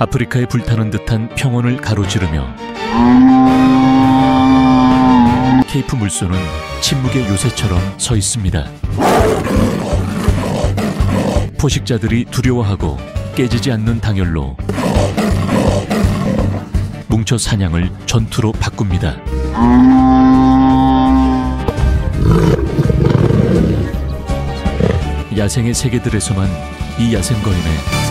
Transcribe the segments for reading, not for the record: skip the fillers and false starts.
아프리카에 불타는 듯한 평온을 가로지르며 케이프 물소는 침묵의 요새처럼 서 있습니다. 포식자들이 두려워하고 깨지지 않는 당열로 뭉쳐 사냥을 전투로 바꿉니다. 야생의 세계들에서만 이 야생거인의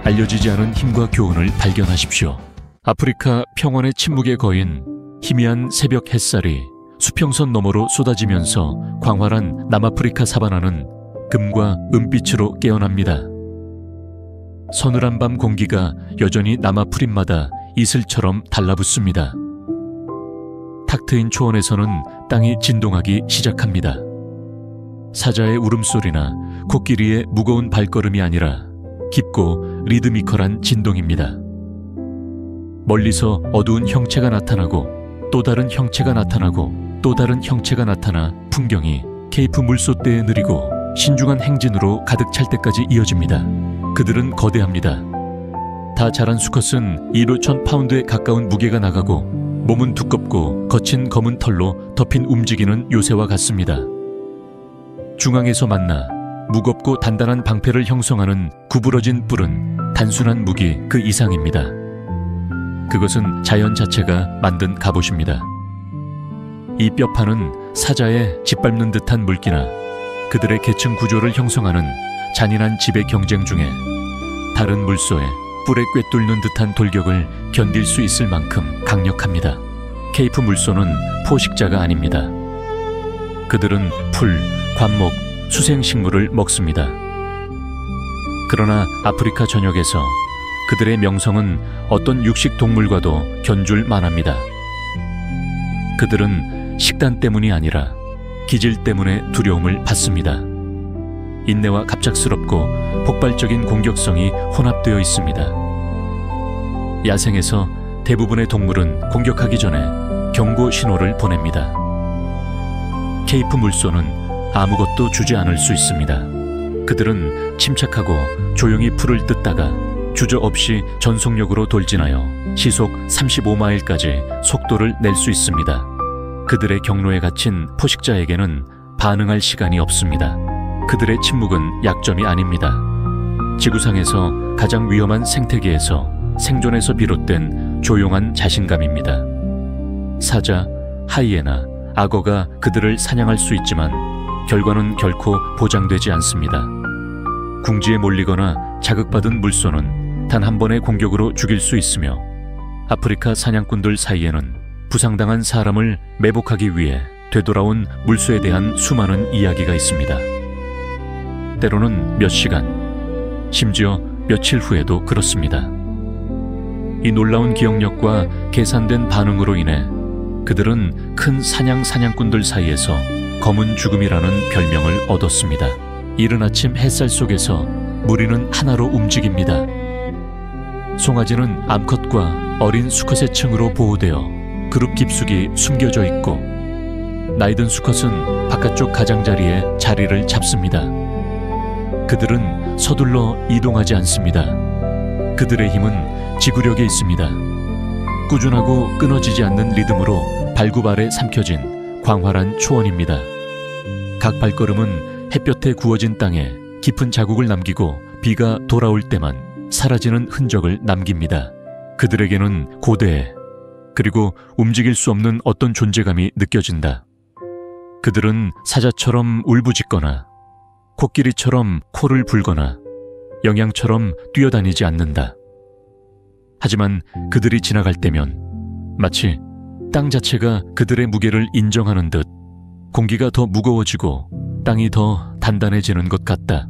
알려지지 않은 힘과 교훈을 발견하십시오. 아프리카 평원의 침묵의 거인, 희미한 새벽 햇살이 수평선 너머로 쏟아지면서 광활한 남아프리카 사바나는 금과 은빛으로 깨어납니다. 서늘한 밤 공기가 여전히 남아프린마다 이슬처럼 달라붙습니다. 탁 트인 초원에서는 땅이 진동하기 시작합니다. 사자의 울음소리나 코끼리의 무거운 발걸음이 아니라 깊고 리드미컬한 진동입니다. 멀리서 어두운 형체가 나타나고 또 다른 형체가 나타나고 또 다른 형체가 나타나 풍경이 케이프 물소떼에 느리고 신중한 행진으로 가득 찰 때까지 이어집니다. 그들은 거대합니다. 다 자란 수컷은 1,500파운드에 가까운 무게가 나가고 몸은 두껍고 거친 검은 털로 덮인 움직이는 요새와 같습니다. 중앙에서 만나 무겁고 단단한 방패를 형성하는 구부러진 뿔은 단순한 무기 그 이상입니다. 그것은 자연 자체가 만든 갑옷입니다. 이 뼈판은 사자의 짓밟는 듯한 물기나 그들의 계층 구조를 형성하는 잔인한 지배 경쟁 중에 다른 물소의 뿔에 꿰뚫는 듯한 돌격을 견딜 수 있을 만큼 강력합니다. 케이프 물소는 포식자가 아닙니다. 그들은 풀, 관목, 수생식물을 먹습니다. 그러나 아프리카 전역에서 그들의 명성은 어떤 육식 동물과도 견줄 만합니다. 그들은 식단 때문이 아니라 기질 때문에 두려움을 받습니다. 인내와 갑작스럽고 폭발적인 공격성이 혼합되어 있습니다. 야생에서 대부분의 동물은 공격하기 전에 경고 신호를 보냅니다. 케이프 물소는 아무것도 주지 않을 수 있습니다. 그들은 침착하고 조용히 풀을 뜯다가 주저없이 전속력으로 돌진하여 시속 35마일까지 속도를 낼 수 있습니다. 그들의 경로에 갇힌 포식자에게는 반응할 시간이 없습니다. 그들의 침묵은 약점이 아닙니다. 지구상에서 가장 위험한 생태계에서 생존에서 비롯된 조용한 자신감입니다. 사자, 하이에나, 악어가 그들을 사냥할 수 있지만 결과는 결코 보장되지 않습니다. 궁지에 몰리거나 자극받은 물소는 단 한 번의 공격으로 죽일 수 있으며 아프리카 사냥꾼들 사이에는 부상당한 사람을 매복하기 위해 되돌아온 물소에 대한 수많은 이야기가 있습니다. 때로는 몇 시간, 심지어 며칠 후에도 그렇습니다. 이 놀라운 기억력과 계산된 반응으로 인해 그들은 큰 사냥꾼들 사이에서 검은 죽음이라는 별명을 얻었습니다. 이른 아침 햇살 속에서 무리는 하나로 움직입니다. 송아지는 암컷과 어린 수컷의 층으로 보호되어 그룹 깊숙이 숨겨져 있고 나이든 수컷은 바깥쪽 가장자리에 자리를 잡습니다. 그들은 서둘러 이동하지 않습니다. 그들의 힘은 지구력에 있습니다. 꾸준하고 끊어지지 않는 리듬으로 발굽 아래 삼켜진 광활한 초원입니다. 각 발걸음은 햇볕에 구워진 땅에 깊은 자국을 남기고 비가 돌아올 때만 사라지는 흔적을 남깁니다. 그들에게는 고대해 그리고 움직일 수 없는 어떤 존재감이 느껴진다. 그들은 사자처럼 울부짖거나 코끼리처럼 코를 불거나 영양처럼 뛰어다니지 않는다. 하지만 그들이 지나갈 때면 마치 땅 자체가 그들의 무게를 인정하는 듯 공기가 더 무거워지고 땅이 더 단단해지는 것 같다.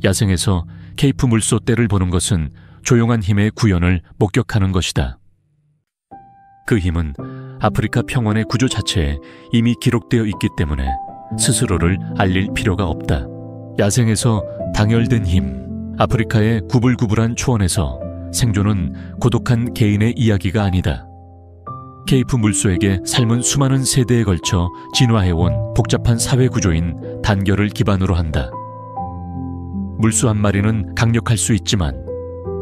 야생에서 케이프 물소 떼를 보는 것은 조용한 힘의 구현을 목격하는 것이다. 그 힘은 아프리카 평원의 구조 자체에 이미 기록되어 있기 때문에 스스로를 알릴 필요가 없다. 야생에서 당열된 힘, 아프리카의 구불구불한 초원에서 생존은 고독한 개인의 이야기가 아니다. 케이프 물소에게 삶은 수많은 세대에 걸쳐 진화해온 복잡한 사회 구조인 단결을 기반으로 한다. 물소 한 마리는 강력할 수 있지만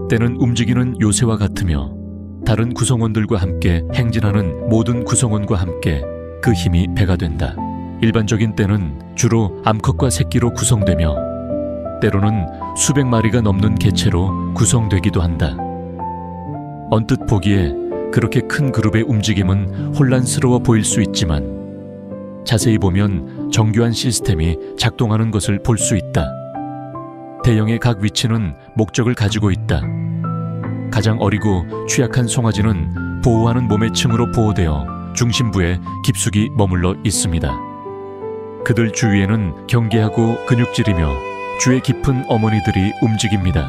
때는 움직이는 요새와 같으며 다른 구성원들과 함께 행진하는 모든 구성원과 함께 그 힘이 배가 된다. 일반적인 때는 주로 암컷과 새끼로 구성되며 때로는 수백 마리가 넘는 개체로 구성되기도 한다. 언뜻 보기에 그렇게 큰 그룹의 움직임은 혼란스러워 보일 수 있지만 자세히 보면 정교한 시스템이 작동하는 것을 볼 수 있다. 대형의 각 위치는 목적을 가지고 있다. 가장 어리고 취약한 송아지는 보호하는 몸의 층으로 보호되어 중심부에 깊숙이 머물러 있습니다. 그들 주위에는 경계하고 근육질이며 주의 깊은 어머니들이 움직입니다.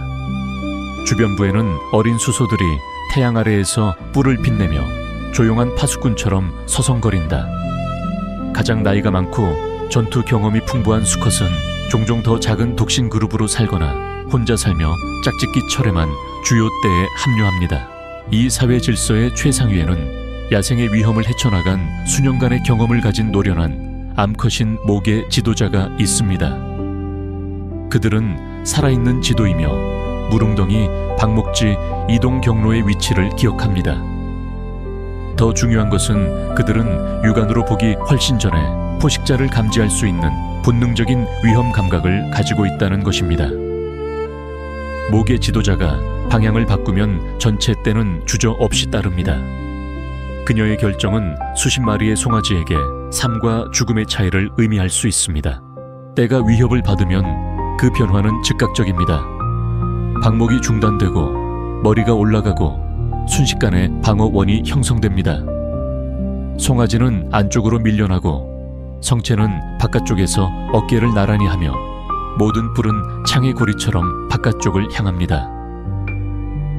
주변부에는 어린 수소들이 태양 아래에서 뿔을 빛내며 조용한 파수꾼처럼 서성거린다. 가장 나이가 많고 전투 경험이 풍부한 수컷은 종종 더 작은 독신 그룹으로 살거나 혼자 살며 짝짓기 철에만 주요 때에 합류합니다. 이 사회 질서의 최상위에는 야생의 위험을 헤쳐나간 수년간의 경험을 가진 노련한 암컷인 목의 지도자가 있습니다. 그들은 살아있는 지도이며 무릉덩이, 방목지, 이동 경로의 위치를 기억합니다. 더 중요한 것은 그들은 육안으로 보기 훨씬 전에 포식자를 감지할 수 있는 본능적인 위험 감각을 가지고 있다는 것입니다. 목의 지도자가 방향을 바꾸면 전체 떼는 주저없이 따릅니다. 그녀의 결정은 수십 마리의 송아지에게 삶과 죽음의 차이를 의미할 수 있습니다. 떼가 위협을 받으면 그 변화는 즉각적입니다. 방목이 중단되고 머리가 올라가고 순식간에 방어원이 형성됩니다. 송아지는 안쪽으로 밀려나고 성체는 바깥쪽에서 어깨를 나란히 하며 모든 뿔은 창의 고리처럼 바깥쪽을 향합니다.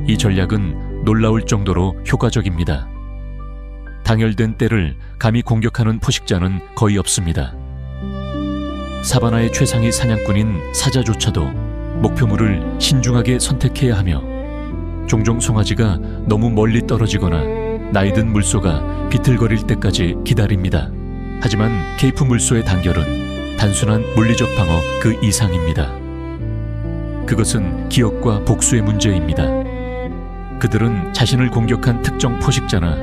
이 전략은 놀라울 정도로 효과적입니다. 당열된 떼를 감히 공격하는 포식자는 거의 없습니다. 사바나의 최상위 사냥꾼인 사자조차도 목표물을 신중하게 선택해야 하며 종종 송아지가 너무 멀리 떨어지거나 나이든 물소가 비틀거릴 때까지 기다립니다. 하지만 케이프 물소의 단결은 단순한 물리적 방어 그 이상입니다. 그것은 기억과 복수의 문제입니다. 그들은 자신을 공격한 특정 포식자나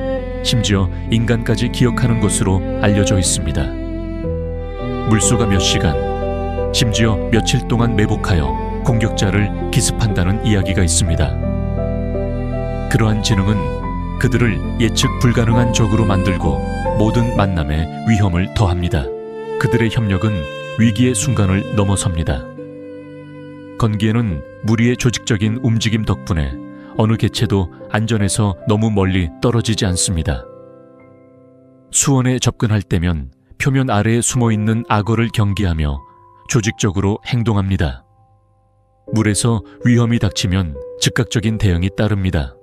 심지어 인간까지 기억하는 것으로 알려져 있습니다. 물소가 몇 시간, 심지어 며칠 동안 매복하여 공격자를 기습한다는 이야기가 있습니다. 그러한 지능은 그들을 예측 불가능한 적으로 만들고 모든 만남에 위험을 더합니다. 그들의 협력은 위기의 순간을 넘어섭니다. 건기에는 무리의 조직적인 움직임 덕분에 어느 개체도 안전에서 너무 멀리 떨어지지 않습니다. 수원에 접근할 때면 표면 아래에 숨어있는 악어를 경계하며 조직적으로 행동합니다. 물에서 위험이 닥치면 즉각적인 대응이 따릅니다.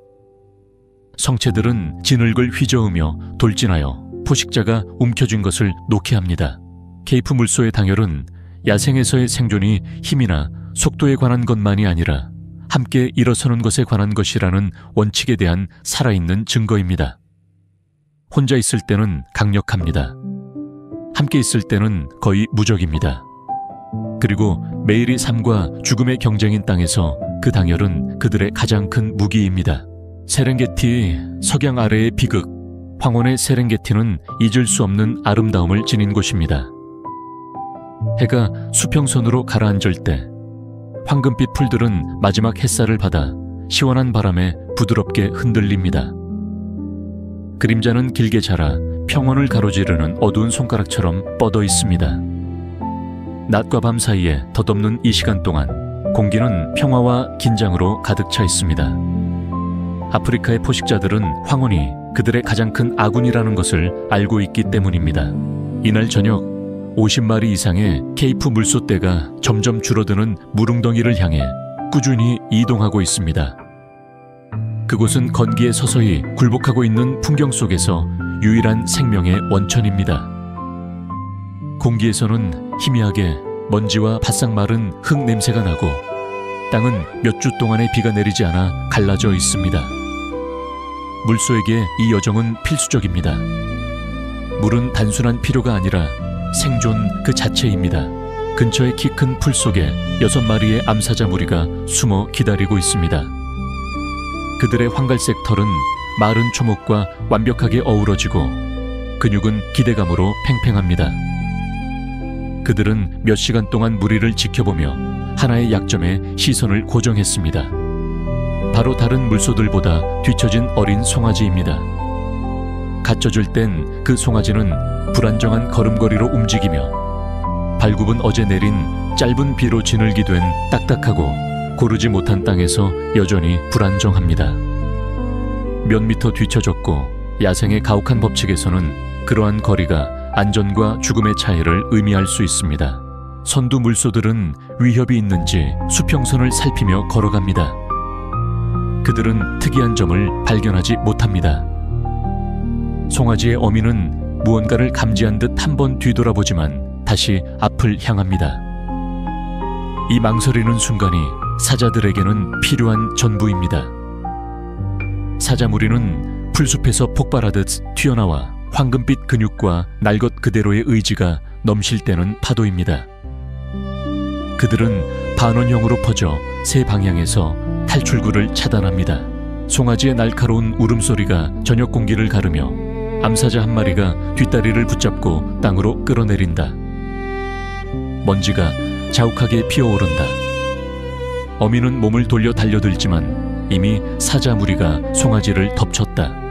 성체들은 진흙을 휘저으며 돌진하여 포식자가 움켜쥔 것을 놓게 합니다. 케이프 물소의 당열은 야생에서의 생존이 힘이나 속도에 관한 것만이 아니라 함께 일어서는 것에 관한 것이라는 원칙에 대한 살아있는 증거입니다. 혼자 있을 때는 강력합니다. 함께 있을 때는 거의 무적입니다. 그리고 매일이 삶과 죽음의 경쟁인 땅에서 그 당열은 그들의 가장 큰 무기입니다. 세렝게티 석양 아래의 비극, 황혼의 세렝게티는 잊을 수 없는 아름다움을 지닌 곳입니다. 해가 수평선으로 가라앉을 때 황금빛 풀들은 마지막 햇살을 받아 시원한 바람에 부드럽게 흔들립니다. 그림자는 길게 자라 평원을 가로지르는 어두운 손가락처럼 뻗어 있습니다. 낮과 밤 사이에 덧없는 이 시간 동안 공기는 평화와 긴장으로 가득 차 있습니다. 아프리카의 포식자들은 황혼이 그들의 가장 큰 아군이라는 것을 알고 있기 때문입니다. 이날 저녁 50마리 이상의 케이프 물소떼가 점점 줄어드는 무릉덩이를 향해 꾸준히 이동하고 있습니다. 그곳은 건기에 서서히 굴복하고 있는 풍경 속에서 유일한 생명의 원천입니다. 공기에서는 희미하게 먼지와 바싹 마른 흙 냄새가 나고 땅은 몇 주 동안의 비가 내리지 않아 갈라져 있습니다. 물소에게 이 여정은 필수적입니다. 물은 단순한 필요가 아니라 생존 그 자체입니다. 근처의 키 큰 풀 속에 6마리의 암사자 무리가 숨어 기다리고 있습니다. 그들의 황갈색 털은 마른 초목과 완벽하게 어우러지고 근육은 기대감으로 팽팽합니다. 그들은 몇 시간 동안 무리를 지켜보며 하나의 약점에 시선을 고정했습니다. 바로 다른 물소들보다 뒤처진 어린 송아지입니다. 갇혀줄 땐 그 송아지는 불안정한 걸음걸이로 움직이며 발굽은 어제 내린 짧은 비로 지늘기 된 딱딱하고 고르지 못한 땅에서 여전히 불안정합니다. 몇 미터 뒤처졌고 야생의 가혹한 법칙에서는 그러한 거리가 안전과 죽음의 차이를 의미할 수 있습니다. 선두 물소들은 위협이 있는지 수평선을 살피며 걸어갑니다. 그들은 특이한 점을 발견하지 못합니다. 송아지의 어미는 무언가를 감지한 듯 한 번 뒤돌아보지만 다시 앞을 향합니다. 이 망설이는 순간이 사자들에게는 필요한 전부입니다. 사자 무리는 풀숲에서 폭발하듯 튀어나와 황금빛 근육과 날 것 그대로의 의지가 넘실대는 파도입니다. 그들은 반원형으로 퍼져 세 방향에서 탈출구를 차단합니다. 송아지의 날카로운 울음소리가 저녁 공기를 가르며 암사자 한 마리가 뒷다리를 붙잡고 땅으로 끌어내린다. 먼지가 자욱하게 피어오른다. 어미는 몸을 돌려 달려들지만 이미 사자 무리가 송아지를 덮쳤다.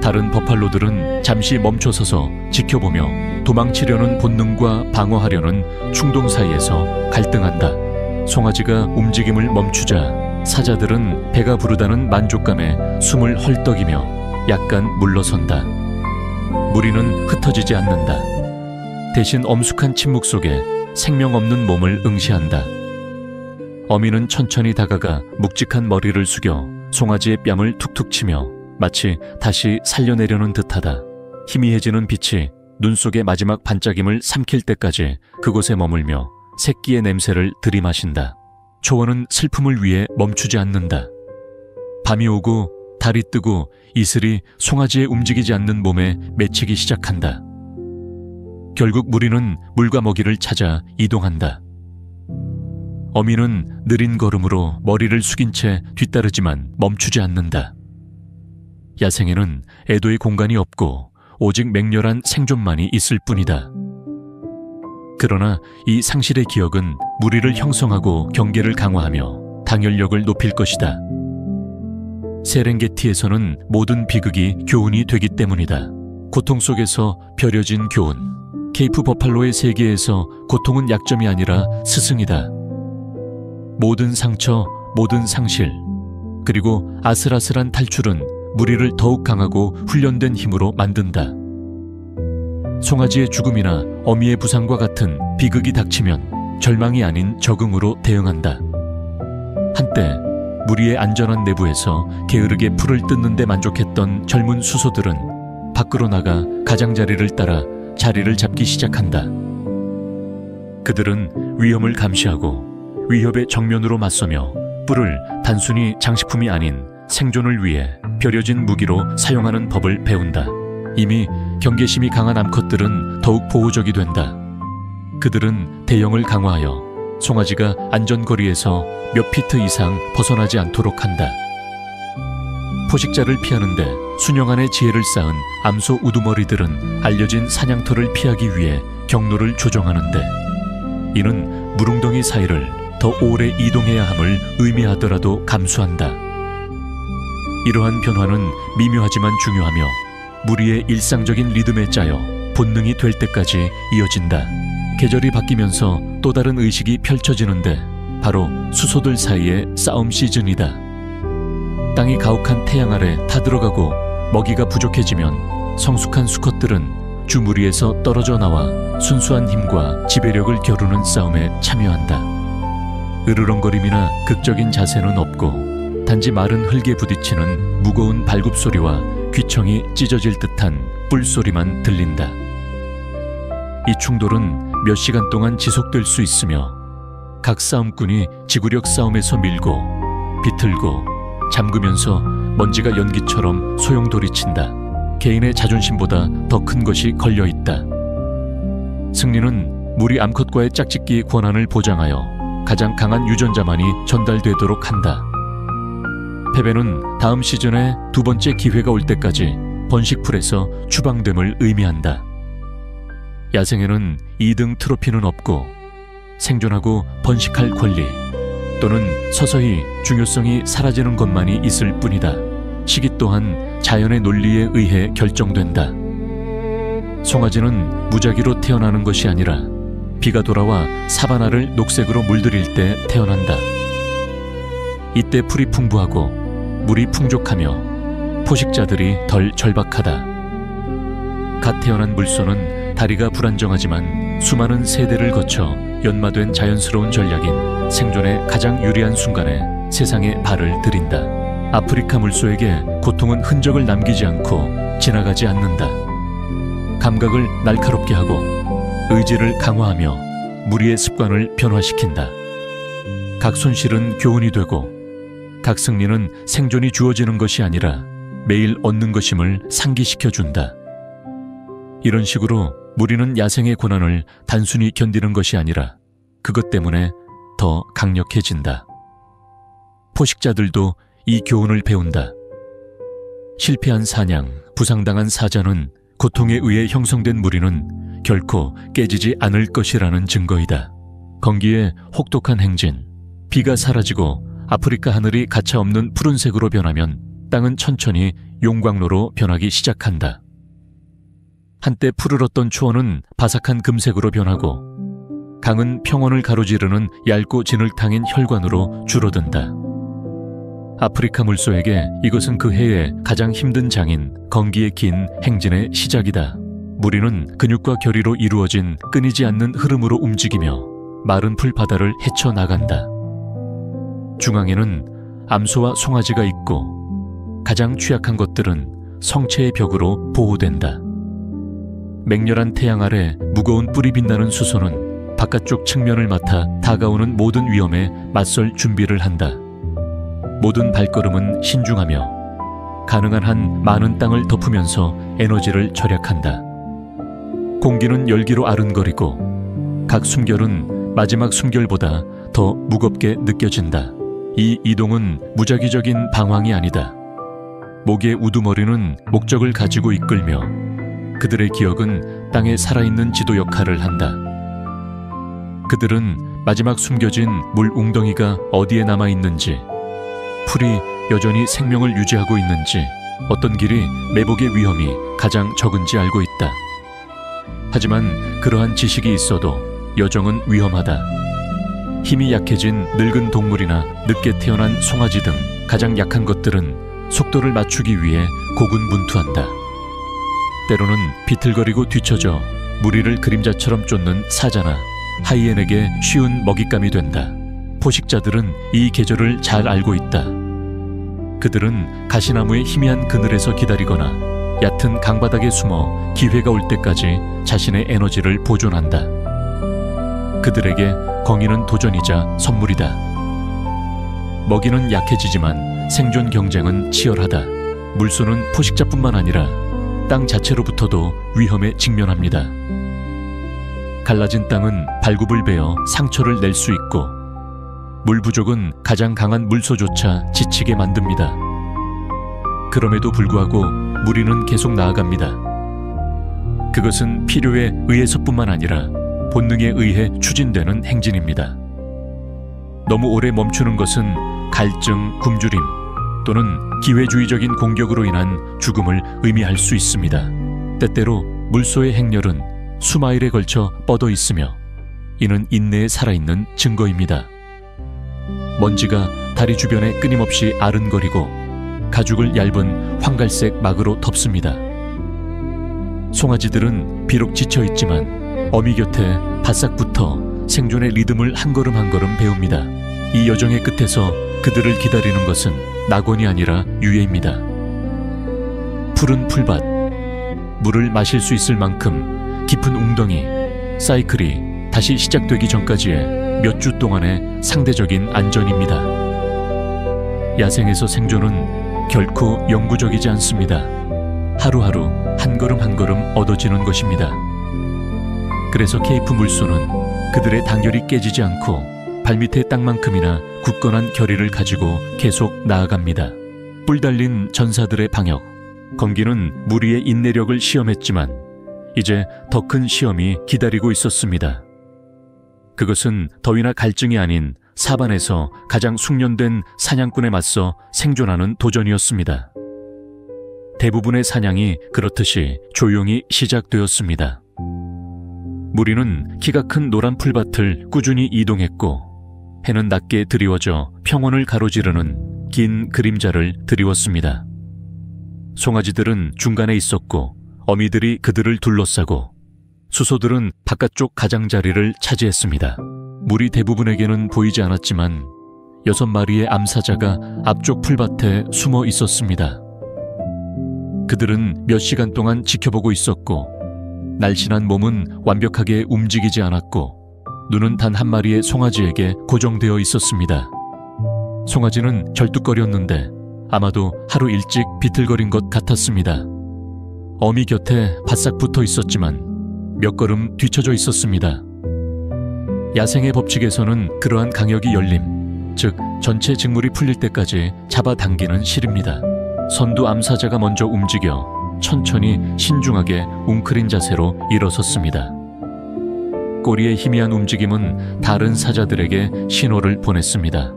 다른 버팔로들은 잠시 멈춰서서 지켜보며 도망치려는 본능과 방어하려는 충동 사이에서 갈등한다. 송아지가 움직임을 멈추자 사자들은 배가 부르다는 만족감에 숨을 헐떡이며 약간 물러선다. 무리는 흩어지지 않는다. 대신 엄숙한 침묵 속에 생명 없는 몸을 응시한다. 어미는 천천히 다가가 묵직한 머리를 숙여 송아지의 뺨을 툭툭 치며 마치 다시 살려내려는 듯하다. 희미해지는 빛이 눈 속의 마지막 반짝임을 삼킬 때까지 그곳에 머물며 새끼의 냄새를 들이마신다. 초원은 슬픔을 위해 멈추지 않는다. 밤이 오고 달이 뜨고 이슬이 송아지의 움직이지 않는 몸에 맺히기 시작한다. 결국 무리는 물과 먹이를 찾아 이동한다. 어미는 느린 걸음으로 머리를 숙인 채 뒤따르지만 멈추지 않는다. 야생에는 애도의 공간이 없고 오직 맹렬한 생존만이 있을 뿐이다. 그러나 이 상실의 기억은 무리를 형성하고 경계를 강화하며 당열력을 높일 것이다. 세렝게티에서는 모든 비극이 교훈이 되기 때문이다. 고통 속에서 벼려진 교훈. 케이프 버팔로의 세계에서 고통은 약점이 아니라 스승이다. 모든 상처, 모든 상실, 그리고 아슬아슬한 탈출은 무리를 더욱 강하고 훈련된 힘으로 만든다. 송아지의 죽음이나 어미의 부상과 같은 비극이 닥치면 절망이 아닌 적응으로 대응한다. 한때 무리의 안전한 내부에서 게으르게 풀을 뜯는 데 만족했던 젊은 수소들은 밖으로 나가 가장자리를 따라 자리를 잡기 시작한다. 그들은 위험을 감시하고 위협의 정면으로 맞서며 뿔을 단순히 장식품이 아닌 생존을 위해 벼려진 무기로 사용하는 법을 배운다. 이미 경계심이 강한 암컷들은 더욱 보호적이 된다. 그들은 대형을 강화하여 송아지가 안전거리에서 몇 피트 이상 벗어나지 않도록 한다. 포식자를 피하는데 수년간의 지혜를 쌓은 암소 우두머리들은 알려진 사냥터를 피하기 위해 경로를 조정하는데 이는 무릉덩이 사이를 더 오래 이동해야 함을 의미하더라도 감수한다. 이러한 변화는 미묘하지만 중요하며 무리의 일상적인 리듬에 짜여 본능이 될 때까지 이어진다. 계절이 바뀌면서 또 다른 의식이 펼쳐지는데 바로 수소들 사이의 싸움 시즌이다. 땅이 가혹한 태양 아래 타들어가고 먹이가 부족해지면 성숙한 수컷들은 주무리에서 떨어져 나와 순수한 힘과 지배력을 겨루는 싸움에 참여한다. 으르렁거림이나 극적인 자세는 없고 단지 마른 흙에 부딪히는 무거운 발굽소리와 귀청이 찢어질 듯한 뿔소리만 들린다. 이 충돌은 몇 시간 동안 지속될 수 있으며 각 싸움꾼이 지구력 싸움에서 밀고 비틀고 잠그면서 먼지가 연기처럼 소용돌이친다. 개인의 자존심보다 더 큰 것이 걸려있다. 승리는 물이 암컷과의 짝짓기 권한을 보장하여 가장 강한 유전자만이 전달되도록 한다. 패배는 다음 시즌에 두 번째 기회가 올 때까지 번식풀에서 추방됨을 의미한다. 야생에는 2등 트로피는 없고 생존하고 번식할 권리 또는 서서히 중요성이 사라지는 것만이 있을 뿐이다. 시기 또한 자연의 논리에 의해 결정된다. 송아지는 무작위로 태어나는 것이 아니라 비가 돌아와 사바나를 녹색으로 물들일 때 태어난다. 이때 풀이 풍부하고 물이 풍족하며 포식자들이 덜 절박하다. 갓 태어난 물소는 다리가 불안정하지만 수많은 세대를 거쳐 연마된 자연스러운 전략인 생존에 가장 유리한 순간에 세상에 발을 들인다. 아프리카 물소에게 고통은 흔적을 남기지 않고 지나가지 않는다. 감각을 날카롭게 하고 의지를 강화하며 무리의 습관을 변화시킨다. 각 손실은 교훈이 되고 각 승리는 생존이 주어지는 것이 아니라 매일 얻는 것임을 상기시켜준다. 이런 식으로 무리는 야생의 고난을 단순히 견디는 것이 아니라 그것 때문에 더 강력해진다. 포식자들도 이 교훈을 배운다. 실패한 사냥, 부상당한 사자는 고통에 의해 형성된 무리는 결코 깨지지 않을 것이라는 증거이다. 건기의 혹독한 행진, 비가 사라지고 아프리카 하늘이 가차없는 푸른색으로 변하면 땅은 천천히 용광로로 변하기 시작한다. 한때 푸르렀던 초원은 바삭한 금색으로 변하고 강은 평원을 가로지르는 얇고 진흙탕인 혈관으로 줄어든다. 아프리카 물소에게 이것은 그 해의 가장 힘든 장인 건기의 긴 행진의 시작이다. 무리는 근육과 결의로 이루어진 끊이지 않는 흐름으로 움직이며 마른 풀바다를 헤쳐나간다. 중앙에는 암소와 송아지가 있고 가장 취약한 것들은 성체의 벽으로 보호된다. 맹렬한 태양 아래 무거운 뿔이 빛나는 수소는 바깥쪽 측면을 맡아 다가오는 모든 위험에 맞설 준비를 한다. 모든 발걸음은 신중하며 가능한 한 많은 땅을 덮으면서 에너지를 절약한다. 공기는 열기로 아른거리고 각 숨결은 마지막 숨결보다 더 무겁게 느껴진다. 이 이동은 무작위적인 방황이 아니다. 목의 우두머리는 목적을 가지고 이끌며 그들의 기억은 땅에 살아있는 지도 역할을 한다. 그들은 마지막 숨겨진 물 웅덩이가 어디에 남아있는지, 풀이 여전히 생명을 유지하고 있는지, 어떤 길이 매복의 위험이 가장 적은지 알고 있다. 하지만 그러한 지식이 있어도 여정은 위험하다. 힘이 약해진 늙은 동물이나 늦게 태어난 송아지 등 가장 약한 것들은 속도를 맞추기 위해 고군분투한다. 때로는 비틀거리고 뒤처져 무리를 그림자처럼 쫓는 사자나 하이엔에게 쉬운 먹잇감이 된다. 포식자들은 이 계절을 잘 알고 있다. 그들은 가시나무의 희미한 그늘에서 기다리거나 얕은 강바닥에 숨어 기회가 올 때까지 자신의 에너지를 보존한다. 그들에게 거위는 도전이자 선물이다. 먹이는 약해지지만 생존 경쟁은 치열하다. 물소는 포식자뿐만 아니라 땅 자체로부터도 위험에 직면합니다. 갈라진 땅은 발굽을 베어 상처를 낼 수 있고 물 부족은 가장 강한 물소조차 지치게 만듭니다. 그럼에도 불구하고 무리는 계속 나아갑니다. 그것은 필요에 의해서뿐만 아니라 본능에 의해 추진되는 행진입니다. 너무 오래 멈추는 것은 갈증, 굶주림 또는 기회주의적인 공격으로 인한 죽음을 의미할 수 있습니다. 때때로 물소의 행렬은 수마일에 걸쳐 뻗어 있으며 이는 인내에 살아있는 증거입니다. 먼지가 다리 주변에 끊임없이 아른거리고 가죽을 얇은 황갈색 막으로 덮습니다. 송아지들은 비록 지쳐있지만 어미 곁에 바싹 붙어 생존의 리듬을 한 걸음 한 걸음 배웁니다. 이 여정의 끝에서 그들을 기다리는 것은 낙원이 아니라 유예입니다. 푸른 풀밭, 물을 마실 수 있을 만큼 깊은 웅덩이, 사이클이 다시 시작되기 전까지의 몇 주 동안의 상대적인 안전입니다. 야생에서 생존은 결코 영구적이지 않습니다. 하루하루 한 걸음 한 걸음 얻어지는 것입니다. 그래서 케이프 물소는 그들의 단결이 깨지지 않고 발밑에 땅만큼이나 굳건한 결의를 가지고 계속 나아갑니다. 뿔 달린 전사들의 방역, 건기는 무리의 인내력을 시험했지만 이제 더 큰 시험이 기다리고 있었습니다. 그것은 더위나 갈증이 아닌 사반에서 가장 숙련된 사냥꾼에 맞서 생존하는 도전이었습니다. 대부분의 사냥이 그렇듯이 조용히 시작되었습니다. 무리는 키가 큰 노란 풀밭을 꾸준히 이동했고 해는 낮게 드리워져 평원을 가로지르는 긴 그림자를 드리웠습니다. 송아지들은 중간에 있었고 어미들이 그들을 둘러싸고 수소들은 바깥쪽 가장자리를 차지했습니다. 무리 대부분에게는 보이지 않았지만 6마리의 암사자가 앞쪽 풀밭에 숨어 있었습니다. 그들은 몇 시간 동안 지켜보고 있었고 날씬한 몸은 완벽하게 움직이지 않았고 눈은 단 한 마리의 송아지에게 고정되어 있었습니다. 송아지는 절뚝거렸는데 아마도 하루 일찍 비틀거린 것 같았습니다. 어미 곁에 바싹 붙어 있었지만 몇 걸음 뒤쳐져 있었습니다. 야생의 법칙에서는 그러한 강역이 열림, 즉 전체 직물이 풀릴 때까지 잡아당기는 실입니다. 선두 암사자가 먼저 움직여 천천히 신중하게 웅크린 자세로 일어섰습니다. 꼬리의 희미한 움직임은 다른 사자들에게 신호를 보냈습니다.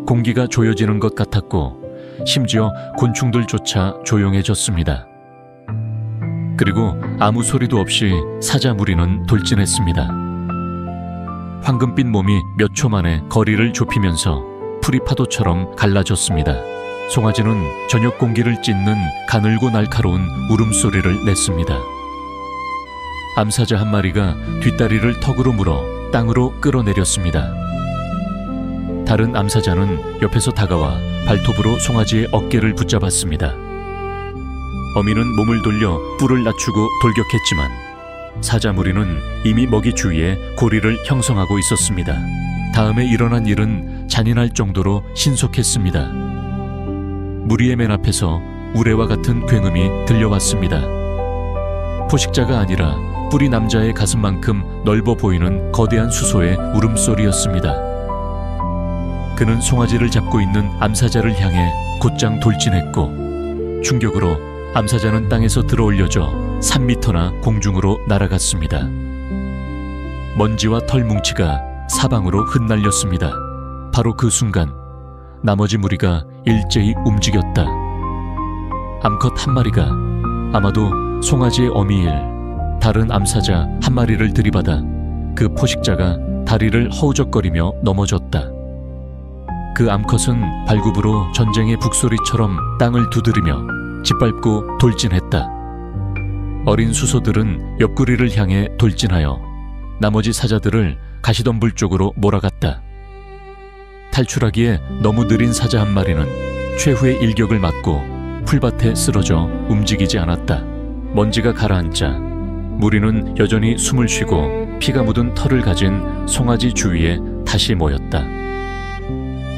공기가 조여지는 것 같았고 심지어 곤충들조차 조용해졌습니다. 그리고 아무 소리도 없이 사자 무리는 돌진했습니다. 황금빛 몸이 몇 초 만에 거리를 좁히면서 풀이 파도처럼 갈라졌습니다. 송아지는 저녁 공기를 찢는 가늘고 날카로운 울음소리를 냈습니다. 암사자 한 마리가 뒷다리를 턱으로 물어 땅으로 끌어내렸습니다. 다른 암사자는 옆에서 다가와 발톱으로 송아지의 어깨를 붙잡았습니다. 어미는 몸을 돌려 뿔을 낮추고 돌격했지만 사자 무리는 이미 먹이 주위에 고리를 형성하고 있었습니다. 다음에 일어난 일은 잔인할 정도로 신속했습니다. 무리의 맨 앞에서 우레와 같은 굉음이 들려왔습니다. 포식자가 아니라 뿔이 남자의 가슴만큼 넓어 보이는 거대한 수소의 울음소리였습니다. 그는 송아지를 잡고 있는 암사자를 향해 곧장 돌진했고 충격으로 암사자는 땅에서 들어올려져 3미터나 공중으로 날아갔습니다. 먼지와 털 뭉치가 사방으로 흩날렸습니다. 바로 그 순간 나머지 무리가 일제히 움직였다. 암컷 한 마리가 아마도 송아지의 어미일 다른 암사자 한 마리를 들이받아 그 포식자가 다리를 허우적거리며 넘어졌다. 그 암컷은 발굽으로 전쟁의 북소리처럼 땅을 두드리며 짓밟고 돌진했다. 어린 수소들은 옆구리를 향해 돌진하여 나머지 사자들을 가시덤불 쪽으로 몰아갔다. 탈출하기에 너무 느린 사자 한 마리는 최후의 일격을 맞고 풀밭에 쓰러져 움직이지 않았다. 먼지가 가라앉자 무리는 여전히 숨을 쉬고 피가 묻은 털을 가진 송아지 주위에 다시 모였다.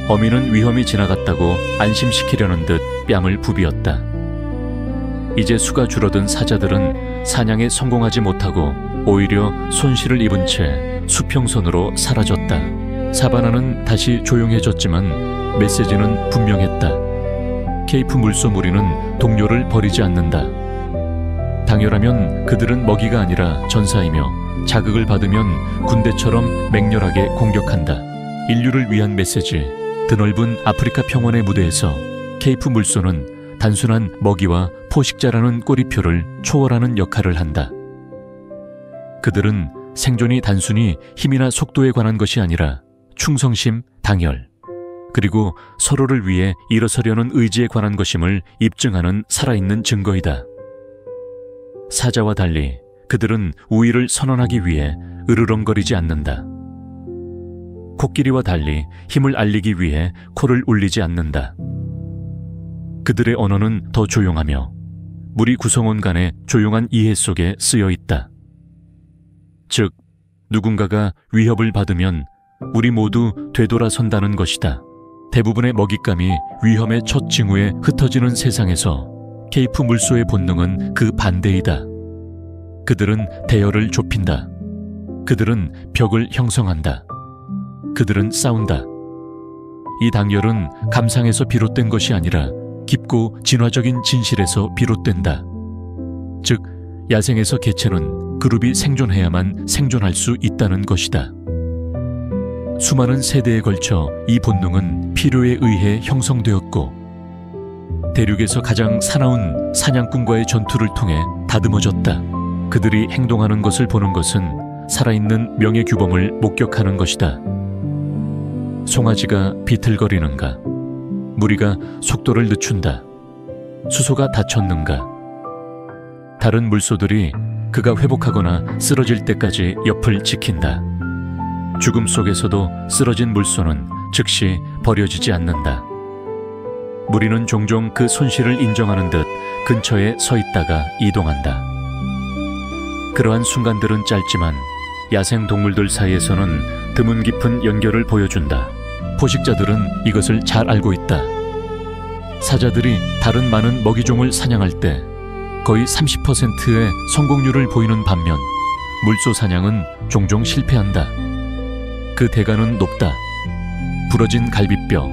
어미는 위험이 지나갔다고 안심시키려는 듯 뺨을 부비었다. 이제 수가 줄어든 사자들은 사냥에 성공하지 못하고 오히려 손실을 입은 채 수평선으로 사라졌다. 사바나는 다시 조용해졌지만 메시지는 분명했다. 케이프 물소 무리는 동료를 버리지 않는다. 당연하면 그들은 먹이가 아니라 전사이며 자극을 받으면 군대처럼 맹렬하게 공격한다. 인류를 위한 메시지. 드넓은 아프리카 평원의 무대에서 케이프 물소는 단순한 먹이와 포식자라는 꼬리표를 초월하는 역할을 한다. 그들은 생존이 단순히 힘이나 속도에 관한 것이 아니라 충성심, 당열, 그리고 서로를 위해 일어서려는 의지에 관한 것임을 입증하는 살아있는 증거이다. 사자와 달리 그들은 우위를 선언하기 위해 으르렁거리지 않는다. 코끼리와 달리 힘을 알리기 위해 코를 울리지 않는다. 그들의 언어는 더 조용하며 무리 구성원 간의 조용한 이해 속에 쓰여 있다. 즉, 누군가가 위협을 받으면 우리 모두 되돌아선다는 것이다. 대부분의 먹잇감이 위험의 첫 징후에 흩어지는 세상에서 케이프 물소의 본능은 그 반대이다. 그들은 대열을 좁힌다. 그들은 벽을 형성한다. 그들은 싸운다. 이 당열은 감상에서 비롯된 것이 아니라 깊고 진화적인 진실에서 비롯된다. 즉, 야생에서 개체는 그룹이 생존해야만 생존할 수 있다는 것이다. 수많은 세대에 걸쳐 이 본능은 필요에 의해 형성되었고 대륙에서 가장 사나운 사냥꾼과의 전투를 통해 다듬어졌다. 그들이 행동하는 것을 보는 것은 살아있는 명예규범을 목격하는 것이다. 송아지가 비틀거리는가? 무리가 속도를 늦춘다. 수소가 다쳤는가? 다른 물소들이 그가 회복하거나 쓰러질 때까지 옆을 지킨다. 죽음 속에서도 쓰러진 물소는 즉시 버려지지 않는다. 무리는 종종 그 손실을 인정하는 듯 근처에 서 있다가 이동한다. 그러한 순간들은 짧지만 야생 동물들 사이에서는 드문 깊은 연결을 보여준다. 포식자들은 이것을 잘 알고 있다. 사자들이 다른 많은 먹이종을 사냥할 때 거의 30%의 성공률을 보이는 반면 물소 사냥은 종종 실패한다. 그 대가는 높다. 부러진 갈비뼈,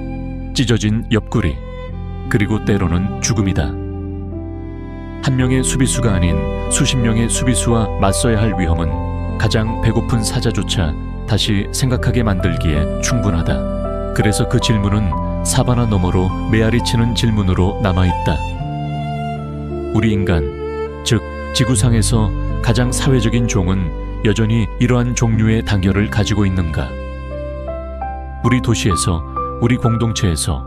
찢어진 옆구리, 그리고 때로는 죽음이다. 한 명의 수비수가 아닌 수십 명의 수비수와 맞서야 할 위험은 가장 배고픈 사자조차 다시 생각하게 만들기에 충분하다. 그래서 그 질문은 사바나 너머로 메아리치는 질문으로 남아있다. 우리 인간, 즉 지구상에서 가장 사회적인 종은 여전히 이러한 종류의 단결을 가지고 있는가? 우리 도시에서, 우리 공동체에서,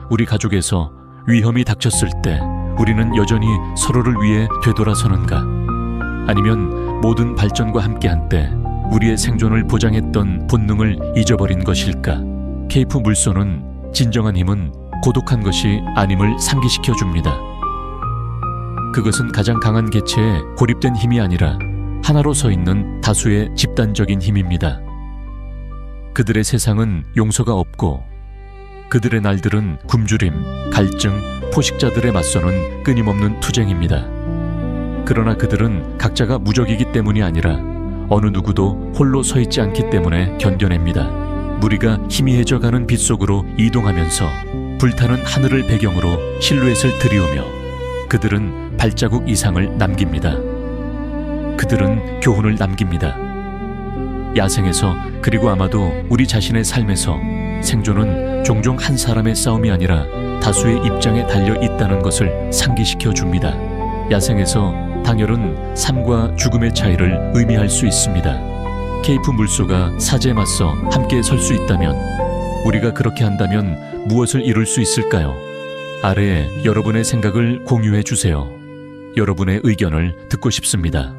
우리 가족에서 위험이 닥쳤을 때 우리는 여전히 서로를 위해 되돌아서는가? 아니면 모든 발전과 함께한 때 우리의 생존을 보장했던 본능을 잊어버린 것일까? 케이프 물소는 진정한 힘은 고독한 것이 아님을 상기시켜 줍니다. 그것은 가장 강한 개체의 고립된 힘이 아니라 하나로 서 있는 다수의 집단적인 힘입니다. 그들의 세상은 용서가 없고 그들의 날들은 굶주림, 갈증, 포식자들에 맞서는 끊임없는 투쟁입니다. 그러나 그들은 각자가 무적이기 때문이 아니라 어느 누구도 홀로 서 있지 않기 때문에 견뎌냅니다. 무리가 희미해져가는 빛 속으로 이동하면서 불타는 하늘을 배경으로 실루엣을 들이우며 그들은 발자국 이상을 남깁니다. 그들은 교훈을 남깁니다. 야생에서 그리고 아마도 우리 자신의 삶에서 생존은 종종 한 사람의 싸움이 아니라 다수의 입장에 달려 있다는 것을 상기시켜 줍니다. 야생에서 당열은 삶과 죽음의 차이를 의미할 수 있습니다. 케이프 물소가 사제에 맞서 함께 설 수 있다면, 우리가 그렇게 한다면 무엇을 이룰 수 있을까요? 아래에 여러분의 생각을 공유해 주세요. 여러분의 의견을 듣고 싶습니다.